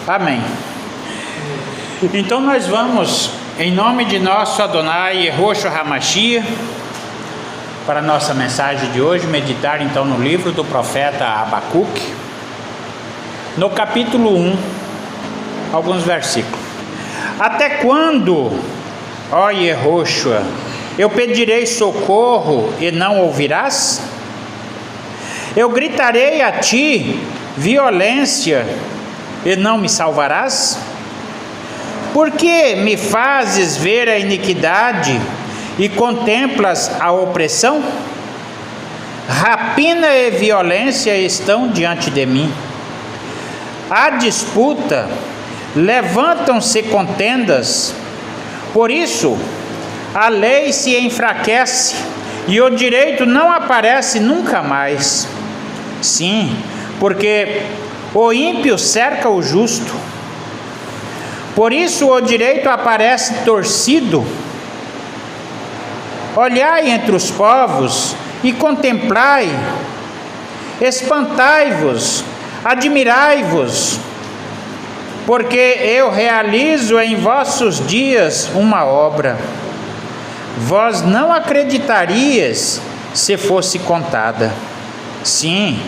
Amém. Então nós vamos, em nome de nosso Adonai Yehoshua HaMashiach, para a nossa mensagem de hoje, meditar então no livro do profeta Abacuque, no capítulo 1, alguns versículos. Até quando, ó Yehoshua, eu pedirei socorro e não ouvirás? Eu gritarei a ti violência e não me salvarás? Por que me fazes ver a iniquidade e contemplas a opressão? Rapina e violência estão diante de mim. Há disputa, levantam-se contendas. Por isso, a lei se enfraquece e o direito não aparece nunca mais. Sim, porque o ímpio cerca o justo. Por isso o direito aparece torcido. Olhai entre os povos e contemplai, espantai-vos, admirai-vos, porque eu realizo em vossos dias uma obra. Vós não acreditarias se fosse contada. Sim,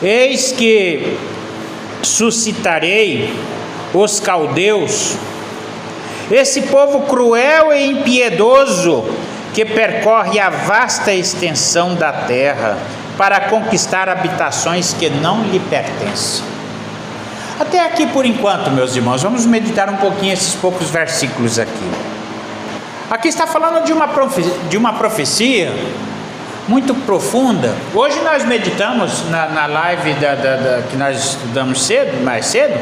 eis que suscitarei os caldeus, esse povo cruel e impiedoso que percorre a vasta extensão da terra para conquistar habitações que não lhe pertencem. Até aqui por enquanto, meus irmãos, vamos meditar um pouquinho esses poucos versículos aqui. Aqui está falando de uma profecia muito profunda. Hoje nós meditamos na live que nós estudamos mais cedo,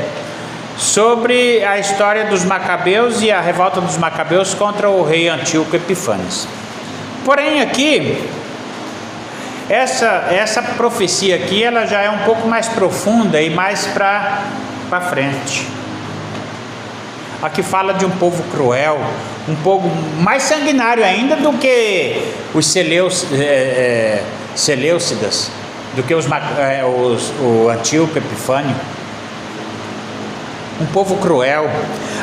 sobre a história dos Macabeus e a revolta dos Macabeus contra o rei Antíoco Epifanes. Porém aqui, essa profecia aqui, ela já é um pouco mais profunda e mais para frente. Aqui fala de um povo cruel, um povo mais sanguinário ainda do que os Seleucidas, do que o Antíoco Epifânio. Um povo cruel.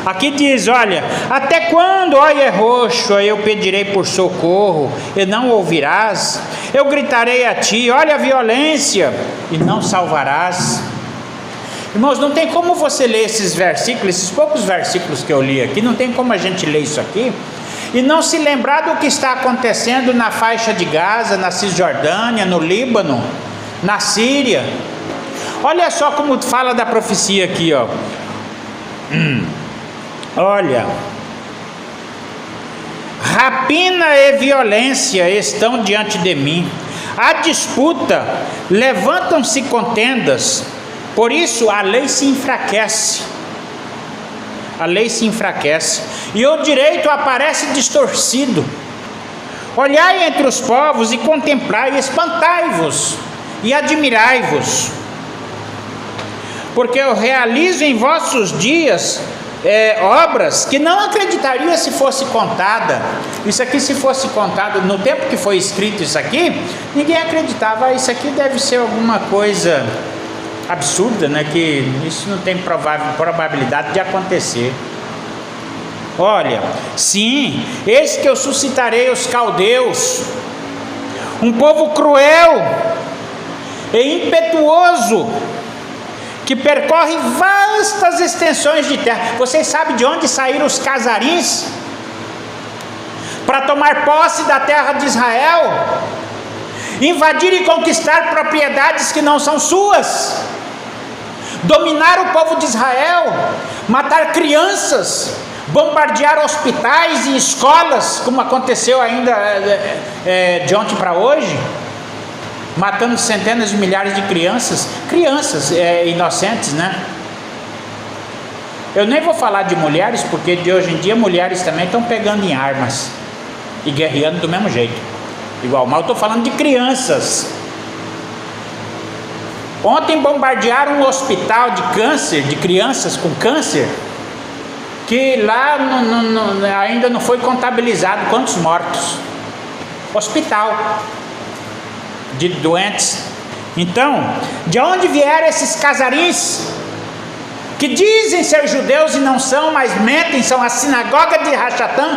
Aqui diz, olha, até quando, ó Yehoshua, eu pedirei por socorro e não ouvirás? Eu gritarei a ti, olha a violência, e não salvarás. Irmãos, não tem como você ler esses versículos, esses poucos versículos que eu li aqui, não tem como a gente ler isso aqui e não se lembrar do que está acontecendo na faixa de Gaza, na Cisjordânia, no Líbano, na Síria. Olha só como fala da profecia aqui, ó. Olha, rapina e violência estão diante de mim, há disputa, levantam-se contendas. Por isso a lei se enfraquece. A lei se enfraquece e o direito aparece distorcido. Olhai entre os povos e contemplai, espantai-vos e admirai-vos, porque eu realizo em vossos dias obras que não acreditaria se fosse contada. Isso aqui, se fosse contado no tempo que foi escrito isso aqui, ninguém acreditava. Isso aqui deve ser alguma coisa absurda, né? Que isso não tem probabilidade de acontecer. Olha, sim, eis que eu suscitarei os caldeus, um povo cruel e impetuoso, que percorre vastas extensões de terra. Vocês sabem de onde saíram os casarins para tomar posse da terra de Israel, invadir e conquistar propriedades que não são suas, dominar o povo de Israel, matar crianças, bombardear hospitais e escolas, como aconteceu ainda de ontem para hoje, matando centenas de milhares de crianças inocentes, né? Eu nem vou falar de mulheres, porque de hoje em dia mulheres também estão pegando em armas e guerreando do mesmo jeito, igual, mas eu estou falando de crianças. Ontem bombardearam um hospital de câncer, de crianças com câncer, que lá ainda não foi contabilizado quantos mortos. Hospital de doentes. Então, de onde vieram esses casarins que dizem ser judeus e não são, mas mentem, são a sinagoga de Rachatã.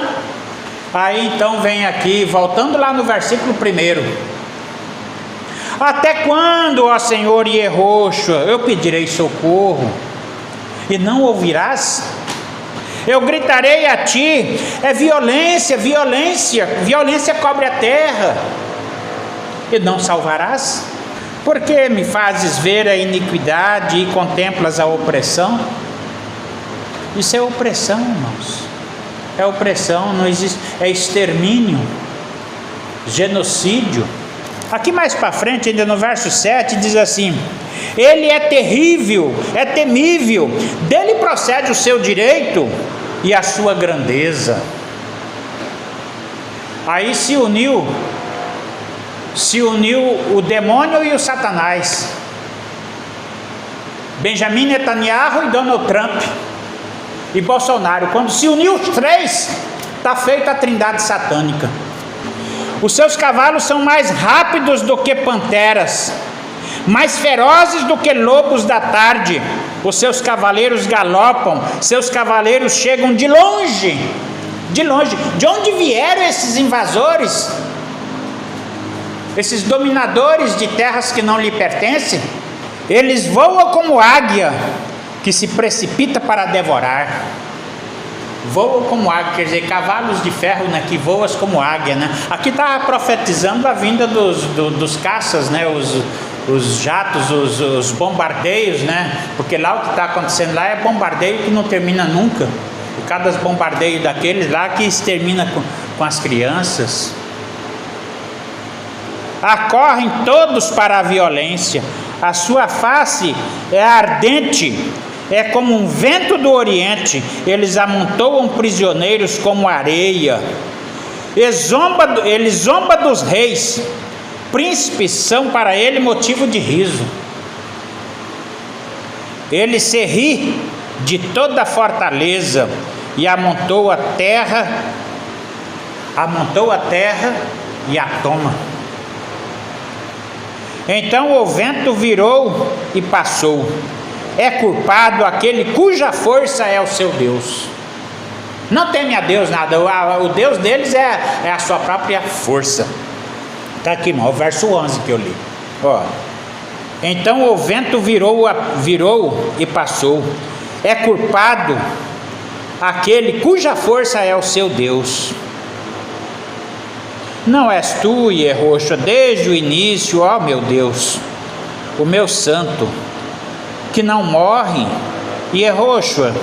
Aí então vem aqui, voltando lá no versículo 1: até quando, ó Senhor Yehoshua, eu pedirei socorro e não ouvirás? Eu gritarei a ti, é violência, violência, violência cobre a terra, e não salvarás? Por que me fazes ver a iniquidade e contemplas a opressão? Isso é opressão, irmãos. É opressão, não existe, é extermínio, genocídio. Aqui mais para frente, ainda no verso 7, diz assim: ele é terrível, é temível, dele procede o seu direito e a sua grandeza. Aí se uniu o demônio e o Satanás, Benjamin Netanyahu e Donald Trump e Bolsonaro. Quando se uniu os três, está feita a trindade satânica. Os seus cavalos são mais rápidos do que panteras, mais ferozes do que lobos da tarde. Os seus cavaleiros galopam, seus cavaleiros chegam de longe. De longe. De onde vieram esses invasores? Esses dominadores de terras que não lhe pertencem? Eles voam como águia que se precipita para devorar. Voam como águia, quer dizer, cavalos de ferro, né, que voam como águia, né? Aqui está profetizando a vinda dos caças, né? Os jatos, os bombardeios, né? Porque lá o que está acontecendo lá é bombardeio que não termina nunca. E cada bombardeio daqueles lá que extermina com as crianças. Acorrem todos para a violência, a sua face é ardente, é como um vento do oriente, eles amontoam prisioneiros como areia, ele zomba dos reis, príncipes são para ele motivo de riso, ele se ri de toda a fortaleza e amontou a terra e a toma. Então o vento virou e passou. É culpado aquele cuja força é o seu Deus. Não teme a Deus nada, o Deus deles é a sua própria força. Está aqui, irmão, o verso 11 que eu li. Ó. Então o vento virou e passou. É culpado aquele cuja força é o seu Deus. Não és tu, Yehoshua, desde o início, ó meu Deus, o meu santo, que não morre. Yehoshua,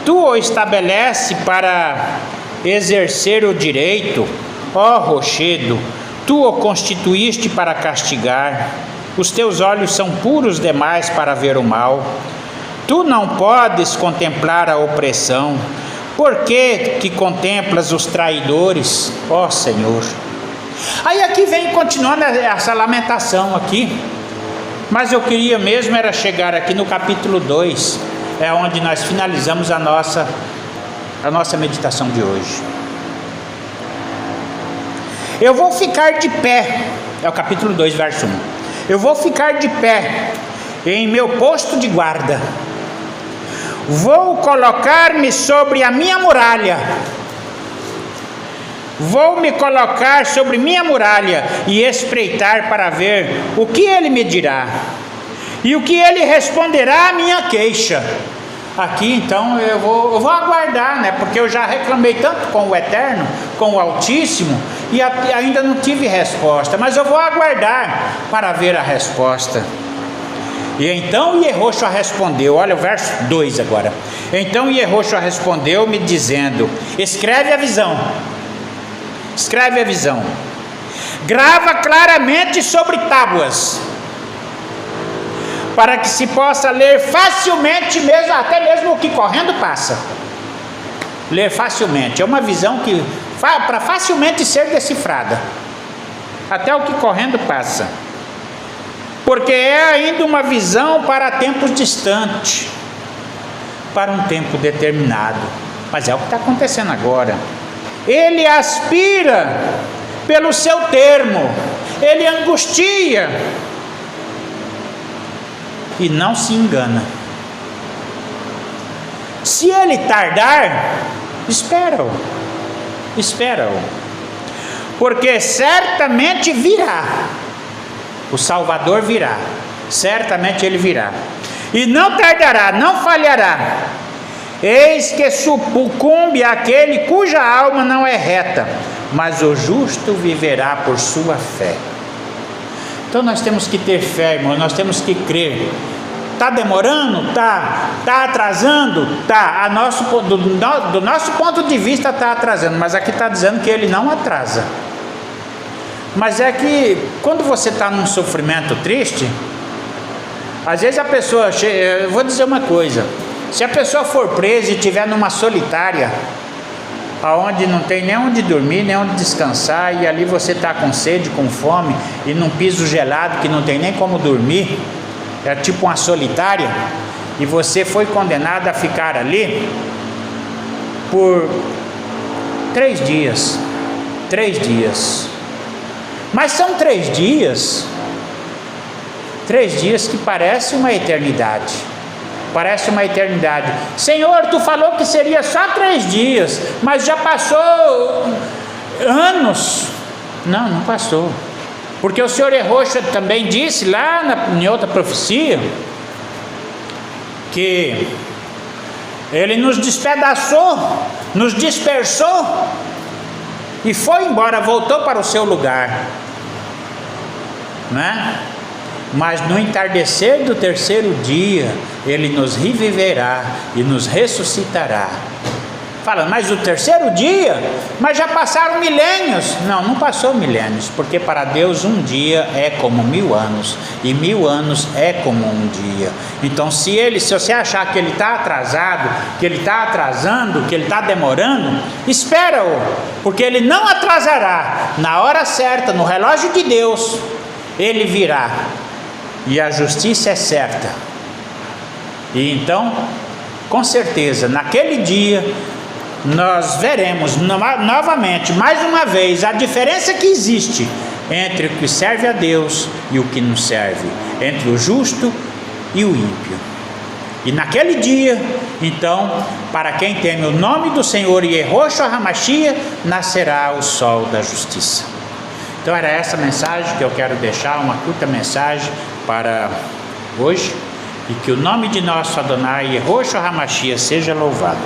tu o estabelece para exercer o direito, ó rochedo, tu o constituíste para castigar. Os teus olhos são puros demais para ver o mal. Tu não podes contemplar a opressão. Por que contemplas os traidores, ó Senhor? Aí aqui vem continuando essa lamentação aqui, mas eu queria mesmo era chegar aqui no capítulo 2, é onde nós finalizamos a nossa meditação de hoje. Eu vou ficar de pé, é o capítulo 2, verso 1. Eu vou ficar de pé em meu posto de guarda, vou colocar-me sobre a minha muralha, vou me colocar sobre minha muralha e espreitar para ver o que ele me dirá e o que ele responderá à minha queixa. Aqui então eu vou aguardar, né? Porque eu já reclamei tanto com o Eterno, com o Altíssimo, e ainda não tive resposta, mas eu vou aguardar para ver a resposta. E então Yehoshua respondeu, olha o verso 2 agora. Então Yehoshua respondeu me dizendo: escreve a visão, grava claramente sobre tábuas, para que se possa ler facilmente, mesmo, até mesmo o que correndo passa. Ler facilmente, é uma visão que para facilmente ser decifrada, até o que correndo passa, porque é ainda uma visão para tempos distantes, para um tempo determinado, mas é o que está acontecendo agora. Ele aspira pelo seu termo, ele angustia e não se engana. Se ele tardar, espera-o, porque certamente virá, o Salvador virá, certamente ele virá, e não tardará, não falhará. Eis que sucumbe aquele cuja alma não é reta, mas o justo viverá por sua fé. Então nós temos que ter fé, irmão, nós temos que crer. Está demorando? Está atrasando? Está. Do nosso ponto de vista está atrasando, mas aqui está dizendo que ele não atrasa. Mas é que quando você está num sofrimento triste, às vezes a pessoa chega, eu vou dizer uma coisa, se a pessoa for presa e estiver numa solitária, aonde não tem nem onde dormir, nem onde descansar, e ali você está com sede, com fome, e num piso gelado que não tem nem como dormir, é tipo uma solitária, e você foi condenado a ficar ali por 3 dias. 3 dias. Mas são 3 dias. 3 dias que parece uma eternidade. Parece uma eternidade. Senhor, tu falou que seria só 3 dias, mas já passou anos. Não passou. Porque o Senhor Erocha também disse lá em outra profecia que ele nos despedaçou, nos dispersou e foi embora, voltou para o seu lugar, né? Mas no entardecer do 3º dia ele nos reviverá e nos ressuscitará. Fala, mas o 3º dia? Mas já passaram milênios. Não passou milênios, porque para Deus um dia é como 1000 anos, e 1000 anos é como um dia. Então se você achar que ele está atrasado, que ele está atrasando, que ele está demorando, espera-o, porque ele não atrasará. Na hora certa, no relógio de Deus, ele virá, e a justiça é certa. E então, com certeza, naquele dia nós veremos novamente, mais uma vez, a diferença que existe entre o que serve a Deus e o que não serve, entre o justo e o ímpio. E naquele dia, então, para quem teme o nome do Senhor e Yehoshua HaMashiach, nascerá o sol da justiça. Então era essa mensagem que eu quero deixar, uma curta mensagem para hoje, e que o nome de nosso Adonai Yehoshua HaMashiach seja louvado.